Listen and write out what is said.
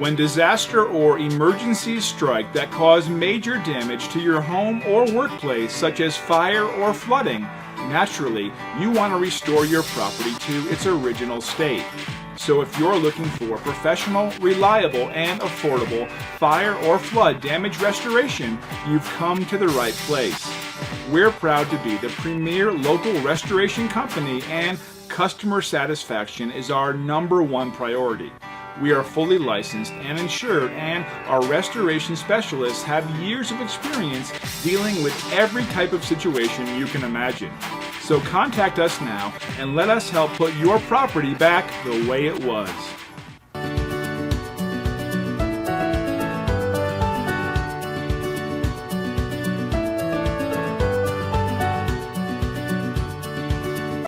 When disaster or emergencies strike that cause major damage to your home or workplace, such as fire or flooding, naturally, you want to restore your property to its original state. So if you're looking for professional, reliable, and affordable fire or flood damage restoration, you've come to the right place. We're proud to be the premier local restoration company, and customer satisfaction is our #1 priority. We are fully licensed and insured, and our restoration specialists have years of experience dealing with every type of situation you can imagine. So contact us now and let us help put your property back the way it was.